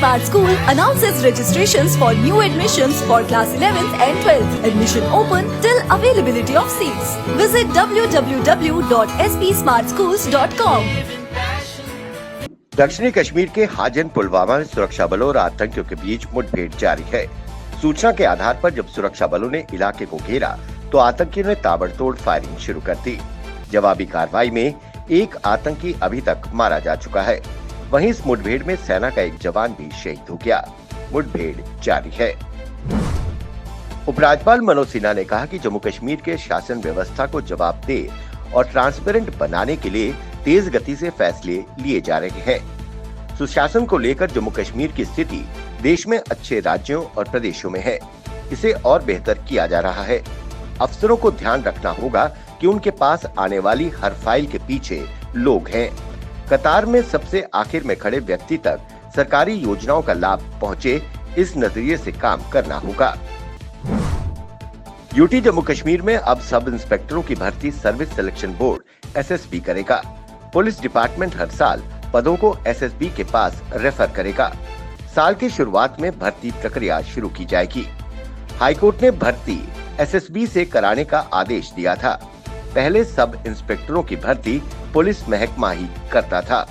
Smart School announces registrations for new admissions for class 11th and 12th. Admission open till availability of seats. Visit www.spsmartschools.com. दक्षिणी कश्मीर के हाजन पुलवामा में सुरक्षा बलों और आतंकियों के बीच मुठभेड़ जारी है। सूचना के आधार पर जब सुरक्षा बलों ने इलाके को घेरा तो आतंकियों ने ताबड़तोड़ फायरिंग शुरू कर दी। जवाबी कार्रवाई में एक आतंकी अभी तक मारा जा चुका है। वहीं इस मुठभेड़ में सेना का एक जवान भी शहीद हो गया। मुठभेड़ जारी है। उपराज्यपाल मनोज सिन्हा ने कहा कि जम्मू कश्मीर के शासन व्यवस्था को जवाबदेह और ट्रांसपेरेंट बनाने के लिए तेज गति से फैसले लिए जा रहे हैं। सुशासन को लेकर जम्मू कश्मीर की स्थिति देश में अच्छे राज्यों और प्रदेशों में है। इसे और बेहतर किया जा रहा है। अफसरों को ध्यान रखना होगा कि उनके पास आने वाली हर फाइल के पीछे लोग हैं। कतार में सबसे आखिर में खड़े व्यक्ति तक सरकारी योजनाओं का लाभ पहुंचे, इस नजरिए से काम करना होगा। यूटी जम्मू कश्मीर में अब सब इंस्पेक्टरों की भर्ती सर्विस सिलेक्शन बोर्ड एसएसबी करेगा। पुलिस डिपार्टमेंट हर साल पदों को एसएसबी के पास रेफर करेगा। साल की शुरुआत में भर्ती प्रक्रिया शुरू की जाएगी। हाईकोर्ट ने भर्ती एसएसबी से कराने का आदेश दिया था। पहले सब इंस्पेक्टरों की भर्ती पुलिस महकमा ही करता था।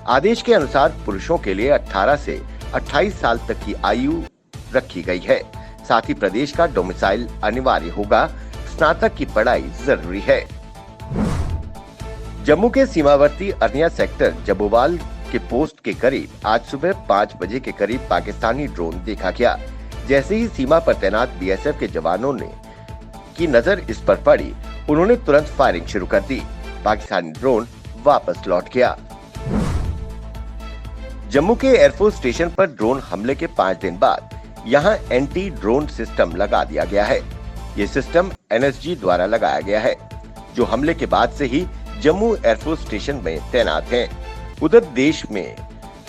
आदेश के अनुसार पुरुषों के लिए 18 से 28 साल तक की आयु रखी गई है। साथ ही प्रदेश का डोमिसाइल अनिवार्य होगा। स्नातक की पढ़ाई जरूरी है। जम्मू के सीमावर्ती अरनिया सेक्टर जबोवाल के पोस्ट के करीब आज सुबह 5 बजे के करीब पाकिस्तानी ड्रोन देखा गया। जैसे ही सीमा पर तैनात बीएसएफ के जवानों ने की नजर इस पर पड़ी, उन्होंने तुरंत फायरिंग शुरू कर दी। पाकिस्तानी ड्रोन वापस लौट गया। जम्मू के एयरफोर्स स्टेशन पर ड्रोन हमले के 5 दिन बाद यहां एंटी ड्रोन सिस्टम लगा दिया गया है। ये सिस्टम एनएसजी द्वारा लगाया गया है, जो हमले के बाद से ही जम्मू एयरफोर्स स्टेशन में तैनात हैं। उधर देश में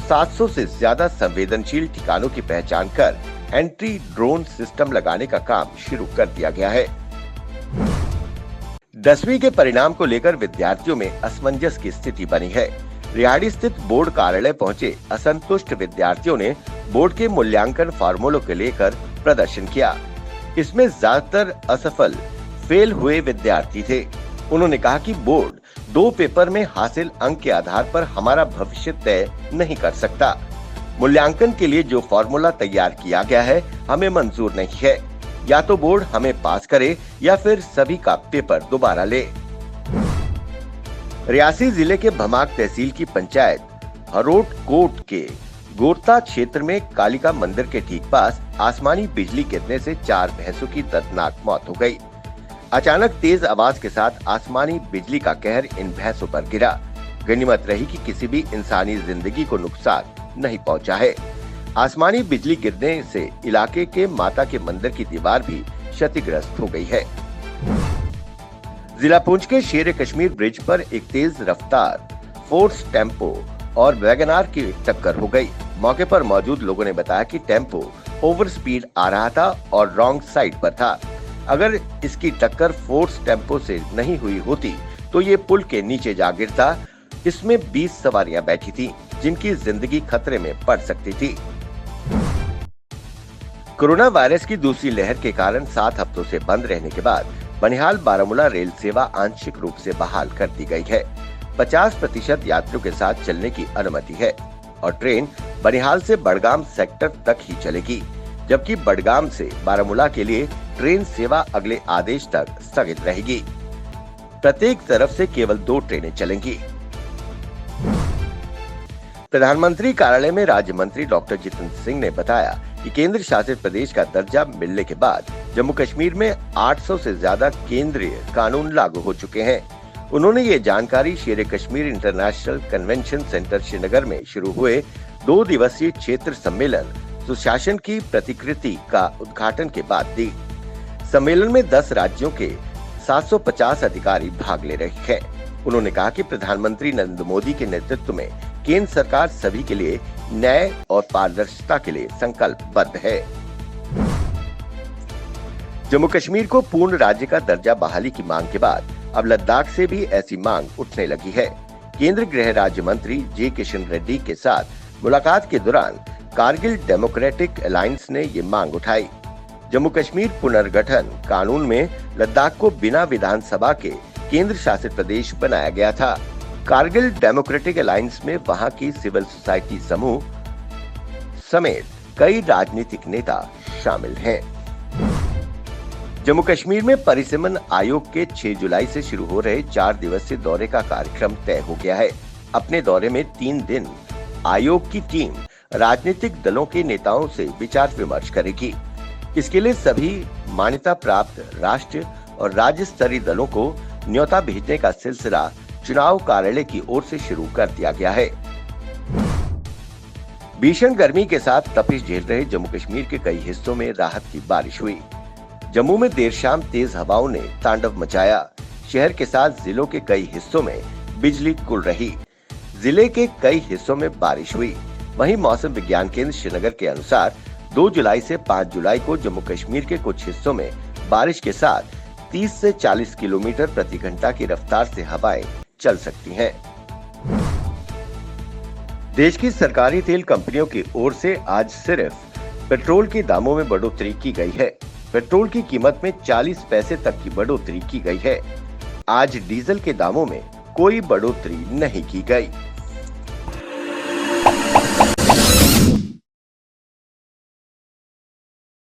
700 से ज्यादा संवेदनशील ठिकानों की पहचान कर एंटी ड्रोन सिस्टम लगाने का काम शुरू कर दिया गया है। 10वीं के परिणाम को लेकर विद्यार्थियों में असमंजस की स्थिति बनी है। रिहाड़ी स्थित बोर्ड कार्यालय पहुंचे असंतुष्ट विद्यार्थियों ने बोर्ड के मूल्यांकन फार्मूलों को लेकर प्रदर्शन किया। इसमें ज्यादातर असफल फेल हुए विद्यार्थी थे। उन्होंने कहा कि बोर्ड 2 पेपर में हासिल अंक के आधार पर हमारा भविष्य तय नहीं कर सकता। मूल्यांकन के लिए जो फॉर्मूला तैयार किया गया है हमें मंजूर नहीं है। या तो बोर्ड हमें पास करे या फिर सभी का पेपर दोबारा ले। रियासी जिले के भमाक तहसील की पंचायत हरोट कोट के गोरता क्षेत्र में कालिका मंदिर के ठीक पास आसमानी बिजली गिरने से 4 भैंसों की दर्दनाक मौत हो गई। अचानक तेज आवाज के साथ आसमानी बिजली का कहर इन भैंसों पर गिरा। गनीमत रही कि किसी भी इंसानी जिंदगी को नुकसान नहीं पहुंचा है। आसमानी बिजली गिरने से इलाके के माता के मंदिर की दीवार भी क्षतिग्रस्त हो गई है। जिला पुंछ के शेर कश्मीर ब्रिज पर एक तेज रफ्तार फोर्स टेम्पो और वैगनार की टक्कर हो गई। मौके पर मौजूद लोगों ने बताया कि टेम्पो ओवर स्पीड आ रहा था और रॉन्ग साइड पर था। अगर इसकी टक्कर फोर्स टेम्पो से नहीं हुई होती तो ये पुल के नीचे जा गिरता। इसमें 20 सवारियां बैठी थी, जिनकी जिंदगी खतरे में पड़ सकती थी। कोरोना वायरस की दूसरी लहर के कारण 7 हफ्तों से बंद रहने के बाद बनिहाल बारामूला रेल सेवा आंशिक रूप से बहाल कर दी गई है। 50% यात्रियों के साथ चलने की अनुमति है और ट्रेन बनिहाल से बड़गाम सेक्टर तक ही चलेगी, जबकि बड़गाम से बारामूला के लिए ट्रेन सेवा अगले आदेश तक स्थगित रहेगी। प्रत्येक तरफ से केवल 2 ट्रेनें चलेंगी। प्रधानमंत्री कार्यालय में राज्य मंत्री डॉक्टर जितेंद्र सिंह ने बताया कि केंद्र शासित प्रदेश का दर्जा मिलने के बाद जम्मू कश्मीर में 800 से ज्यादा केंद्रीय कानून लागू हो चुके हैं। उन्होंने ये जानकारी शेर Kashmir international convention centre Srinagar में शुरू हुए 2 दिवसीय क्षेत्र सम्मेलन सुशासन की प्रतिकृति का उद्घाटन के बाद दी। सम्मेलन में 10 राज्यों के 750 अधिकारी भाग ले रहे हैं। उन्होंने कहा कि प्रधानमंत्री नरेंद्र मोदी के नेतृत्व में केंद्र सरकार सभी के लिए न्याय और पारदर्शिता के लिए संकल्पबद्ध है। जम्मू कश्मीर को पूर्ण राज्य का दर्जा बहाली की मांग के बाद अब लद्दाख से भी ऐसी मांग उठने लगी है। केंद्रीय गृह राज्य मंत्री जे किशन रेड्डी के साथ मुलाकात के दौरान कारगिल डेमोक्रेटिक अलायंस ने ये मांग उठाई। जम्मू कश्मीर पुनर्गठन कानून में लद्दाख को बिना विधानसभा के केंद्र शासित प्रदेश बनाया गया था। कारगिल डेमोक्रेटिक अलायंस में वहां की सिविल सोसाइटी समूह समेत कई राजनीतिक नेता शामिल हैं। जम्मू कश्मीर में परिसीमन आयोग के 6 जुलाई से शुरू हो रहे 4 दिवसीय दौरे का कार्यक्रम तय हो गया है। अपने दौरे में 3 दिन आयोग की टीम राजनीतिक दलों के नेताओं से विचार विमर्श करेगी। इसके लिए सभी मान्यता प्राप्त राष्ट्रीय और राज्य स्तरीय दलों को न्योता भेजने का सिलसिला चुनाव कार्यालय की ओर से शुरू कर दिया गया है। भीषण गर्मी के साथ तपिश झेल रहे जम्मू कश्मीर के कई हिस्सों में राहत की बारिश हुई। जम्मू में देर शाम तेज हवाओं ने तांडव मचाया। शहर के साथ जिलों के कई हिस्सों में बिजली गुल रही। जिले के कई हिस्सों में बारिश हुई। वहीं मौसम विज्ञान केंद्र श्रीनगर के अनुसार 2 जुलाई से 5 जुलाई को जम्मू कश्मीर के कुछ हिस्सों में बारिश के साथ 30 से 40 किलोमीटर प्रति घंटा की रफ्तार से हवाएं चल सकती हैं। देश की सरकारी तेल कंपनियों की ओर से आज सिर्फ पेट्रोल के दामों में बढ़ोतरी की गई है। पेट्रोल की कीमत में 40 पैसे तक की बढ़ोतरी की गई है। आज डीजल के दामों में कोई बढ़ोतरी नहीं की गई।